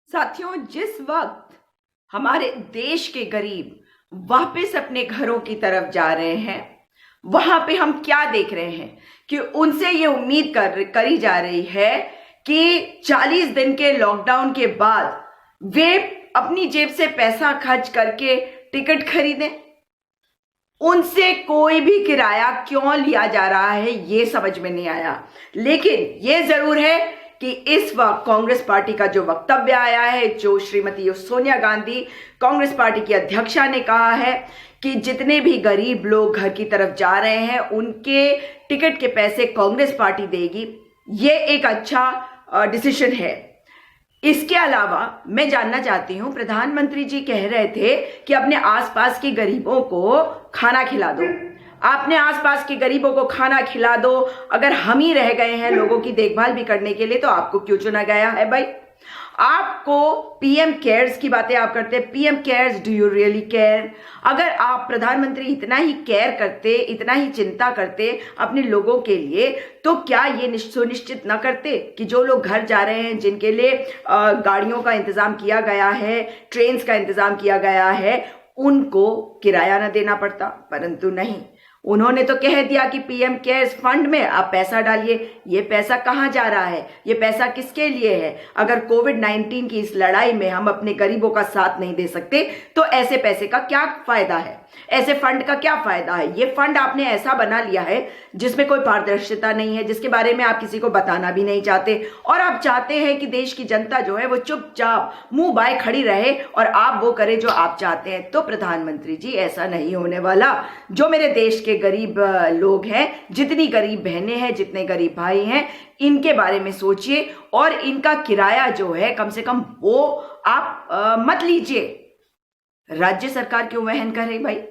साथियों, जिस वक्त हमारे देश के गरीब वापस अपने घरों की तरफ जा रहे हैं, वहां पे हम क्या देख रहे हैं कि उनसे ये उम्मीद करी जा रही है कि 40 दिन के लॉकडाउन के बाद वे अपनी जेब से पैसा खर्च करके टिकट खरीदें। उनसे कोई भी किराया क्यों लिया जा रहा है ये समझ में नहीं आया। लेकिन ये जरूर है कि इस वक्त कांग्रेस पार्टी का जो वक्तव्य आया है, जो श्रीमती सोनिया गांधी कांग्रेस पार्टी की अध्यक्षा ने कहा है कि जितने भी गरीब लोग घर की तरफ जा रहे हैं उनके टिकट के पैसे कांग्रेस पार्टी देगी, ये एक अच्छा डिसीजन है। इसके अलावा मैं जानना चाहती हूं, प्रधानमंत्री जी कह रहे थे कि अपने आसपास के गरीबों को खाना खिला दो। आपने आसपास के गरीबों को खाना खिला दो। अगर हम ही रह गए हैं लोगों की देखभाल भी करने के लिए, तो आपको क्यों चुना गया है भाई? आपको पीएम केयर्स की बातें आप करते हैं। PM cares, do you really care? अगर आप प्रधानमंत्री इतना ही केयर करते, इतना ही चिंता करते अपने लोगों के लिए, तो क्या ये सुनिश्चित न करते कि जो लोग घर जा रहे हैं, जिनके लिए गाड़ियों का इंतजाम किया गया है, ट्रेन्स का इंतजाम किया गया है, उनको किराया न देना पड़ता? परंतु नहीं, उन्होंने तो कह दिया कि पीएम केयर्स फंड में आप पैसा डालिए। ये पैसा कहां जा रहा है? ये पैसा किसके लिए है? अगर कोविड-19 की इस लड़ाई में हम अपने गरीबों का साथ नहीं दे सकते, तो ऐसे पैसे का क्या फायदा है? ऐसे फंड का क्या फायदा है? ये फंड आपने ऐसा बना लिया है जिसमें कोई पारदर्शिता नहीं है, जिसके बारे में आप किसी को बताना भी नहीं चाहते, और आप चाहते हैं कि देश की जनता जो है वो चुपचाप मुंह बाए खड़ी रहे और आप वो करे जो आप चाहते हैं। तो प्रधानमंत्री जी, ऐसा नहीं होने वाला। जो मेरे देश के गरीब लोग हैं, जितनी गरीब बहनें हैं, जितने गरीब भाई हैं, इनके बारे में सोचिए और इनका किराया जो है कम से कम वो आप मत लीजिए। राज्य सरकार क्यों वहन करे भाई?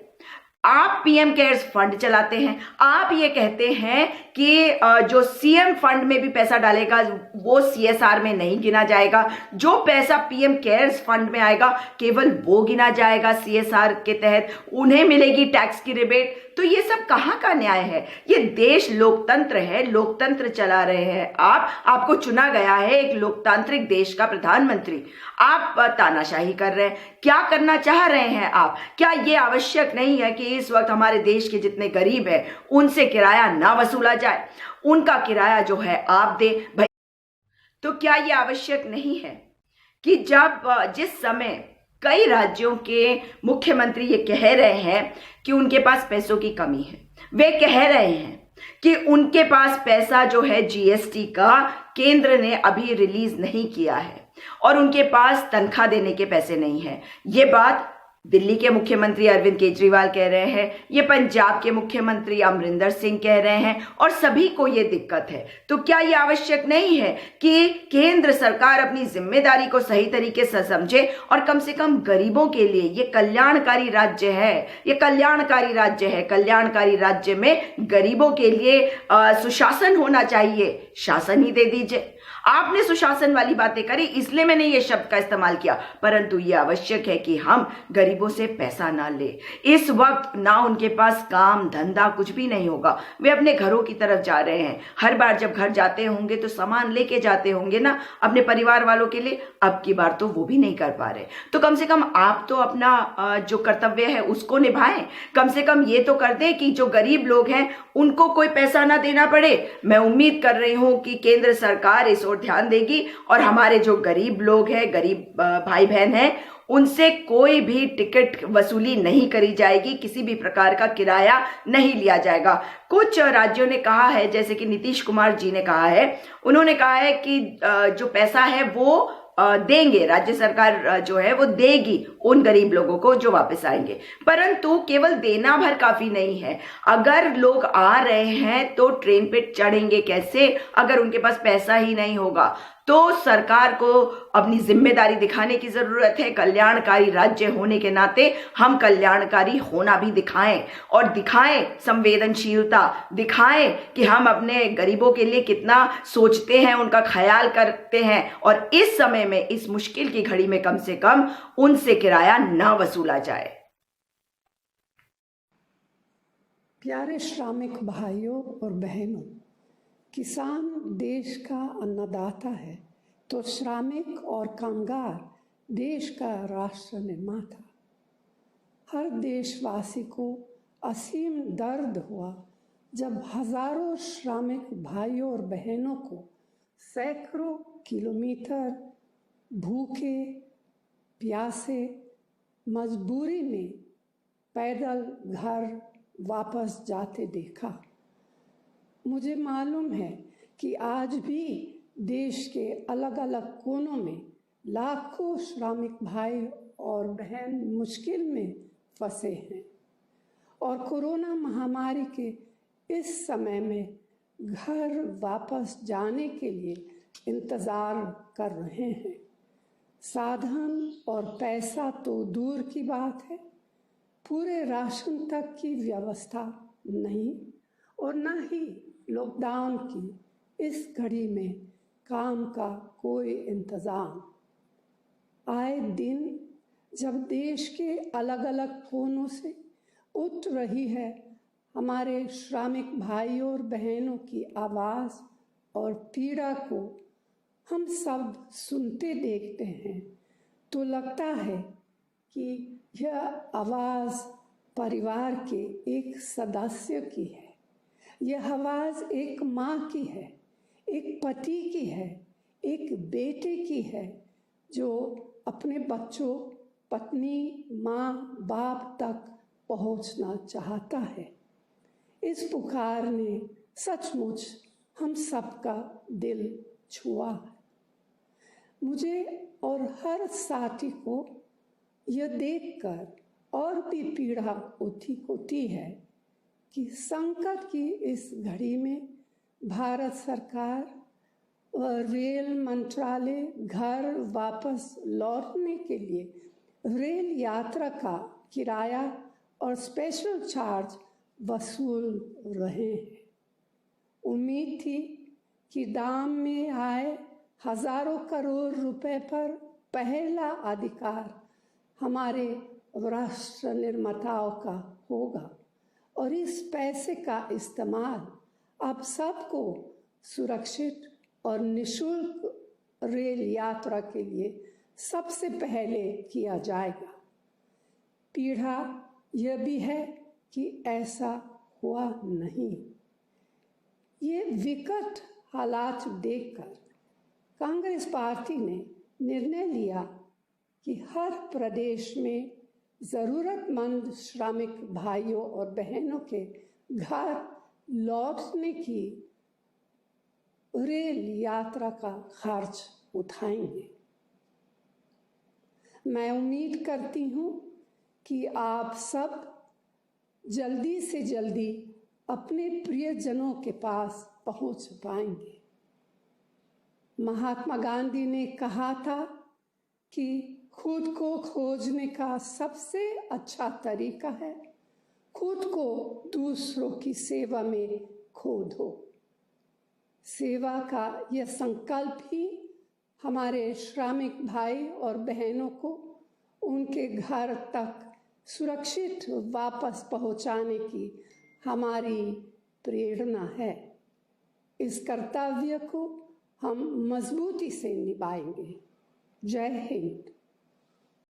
आप पीएम केयर्स फंड चलाते हैं, आप ये कहते हैं कि जो सीएम फंड में भी पैसा डालेगा वो सीएसआर में नहीं गिना जाएगा। जो पैसा पीएम केयर्स फंड में आएगा केवल वो गिना जाएगा सीएसआर के तहत, उन्हें मिलेगी टैक्स की रिबेट। तो ये सब कहां का न्याय है? ये देश लोकतंत्र है, लोकतंत्र चला रहे हैं आप। आपको चुना गया है एक लोकतांत्रिक देश का प्रधानमंत्री, आप तानाशाही कर रहे हैं। क्या करना चाह रहे हैं आप? क्या ये आवश्यक नहीं है कि इस वक्त हमारे देश के जितने गरीब हैं उनसे किराया ना वसूला जाए, उनका किराया जो है आप दे भाई? तो क्या ये आवश्यक नहीं है कि जिस समय कई राज्यों के मुख्यमंत्री ये कह रहे हैं कि उनके पास पैसों की कमी है, वे कह रहे हैं कि उनके पास पैसा जो है जीएसटी का केंद्र ने अभी रिलीज नहीं किया है और उनके पास तनख्वाह देने के पैसे नहीं है, ये बात दिल्ली के मुख्यमंत्री अरविंद केजरीवाल कह रहे हैं, ये पंजाब के मुख्यमंत्री अमरिंदर सिंह कह रहे हैं, और सभी को ये दिक्कत है। तो क्या ये आवश्यक नहीं है कि केंद्र सरकार अपनी जिम्मेदारी को सही तरीके से समझे और कम से कम गरीबों के लिए, ये कल्याणकारी राज्य है, ये कल्याणकारी राज्य है, कल्याणकारी राज्य में गरीबों के लिए सुशासन होना चाहिए, शासन ही दे दीजिए। आपने सुशासन वाली बातें करी, इसलिए मैंने ये शब्द का इस्तेमाल किया, परंतु ये आवश्यक है कि हम गरीबों से पैसा ना ले। इस वक्त ना उनके पास काम धंधा कुछ भी नहीं होगा, वे अपने घरों की तरफ जा रहे हैं। हर बार जब घर जाते होंगे तो सामान लेके जाते होंगे ना अपने परिवार वालों के लिए, अब की बार तो वो भी नहीं कर पा रहे। तो कम से कम आप तो अपना जो कर्तव्य है उसको निभाएं। कम से कम ये तो कर दें कि जो गरीब लोग हैं उनको कोई पैसा ना देना पड़े। मैं उम्मीद कर रही हूं कि केंद्र सरकार इस ओर ध्यान देगी और हमारे जो गरीब लोग हैं, गरीब भाई बहन हैं, उनसे कोई भी टिकट वसूली नहीं करी जाएगी, किसी भी प्रकार का किराया नहीं लिया जाएगा। कुछ राज्यों ने कहा है, जैसे कि नीतीश कुमार जी ने कहा है, उन्होंने कहा है कि जो पैसा है वो देंगे, राज्य सरकार जो है वो देगी उन गरीब लोगों को जो वापस आएंगे। परंतु केवल देना भर काफी नहीं है। अगर लोग आ रहे हैं तो ट्रेन पे चढ़ेंगे कैसे अगर उनके पास पैसा ही नहीं होगा? तो सरकार को अपनी जिम्मेदारी दिखाने की जरूरत है। कल्याणकारी राज्य होने के नाते हम कल्याणकारी होना भी दिखाएं, और दिखाएं संवेदनशीलता, दिखाएं कि हम अपने गरीबों के लिए कितना सोचते हैं, उनका ख्याल करते हैं, और इस समय में, इस मुश्किल की घड़ी में कम से कम उनसे किराया ना वसूला जाए। प्यारे श्रमिक भाइयों और बहनों, किसान देश का अन्नदाता है। तो श्रमिक और कामगार देश का राष्ट्र निर्माता। हर देशवासी को असीम दर्द हुआ जब हजारों श्रमिक भाइयों और बहनों को सैकड़ों किलोमीटर भूखे प्यासे मजबूरी में पैदल घर वापस जाते देखा। मुझे मालूम है कि आज भी देश के अलग अलग कोनों में लाखों श्रमिक भाई और बहन मुश्किल में फंसे हैं और कोरोना महामारी के इस समय में घर वापस जाने के लिए इंतज़ार कर रहे हैं। साधन और पैसा तो दूर की बात है, पूरे राशन तक की व्यवस्था नहीं और न ही लॉकडाउन की इस घड़ी में काम का कोई इंतज़ाम। आए दिन जब देश के अलग अलग कोनों से उठ रही है हमारे श्रमिक भाइयों और बहनों की आवाज़ और पीड़ा को हम सब सुनते देखते हैं, तो लगता है कि यह आवाज़ परिवार के एक सदस्य की है। यह आवाज़ एक माँ की है, एक पति की है, एक बेटे की है जो अपने बच्चों, पत्नी, माँ, बाप तक पहुँचना चाहता है। इस पुकार ने सचमुच हम सबका दिल छुआ है। मुझे और हर साथी को यह देखकर और भी पीड़ा होती है कि संकट की इस घड़ी में भारत सरकार और रेल मंत्रालय घर वापस लौटने के लिए रेल यात्रा का किराया और स्पेशल चार्ज वसूल रहे हैं। उम्मीद थी कि दाम में आए हजारों करोड़ रुपए पर पहला अधिकार हमारे राष्ट्र निर्माताओं का होगा और इस पैसे का इस्तेमाल आप सबको सुरक्षित और निशुल्क रेल यात्रा के लिए सबसे पहले किया जाएगा। पीड़ा यह भी है कि ऐसा हुआ नहीं। ये विकट हालात देखकर कांग्रेस पार्टी ने निर्णय लिया कि हर प्रदेश में ज़रूरतमंद श्रमिक भाइयों और बहनों के घर लौटने की रेल यात्रा का खर्च उठाएंगे। मैं उम्मीद करती हूँ कि आप सब जल्दी से जल्दी अपने प्रियजनों के पास पहुँच पाएंगे। महात्मा गांधी ने कहा था कि खुद को खोजने का सबसे अच्छा तरीका है खुद को दूसरों की सेवा में खो दो। सेवा का यह संकल्प ही हमारे श्रमिक भाई और बहनों को उनके घर तक सुरक्षित वापस पहुंचाने की हमारी प्रेरणा है। इस कर्तव्य को हम मजबूती से निभाएंगे। जय हिंद।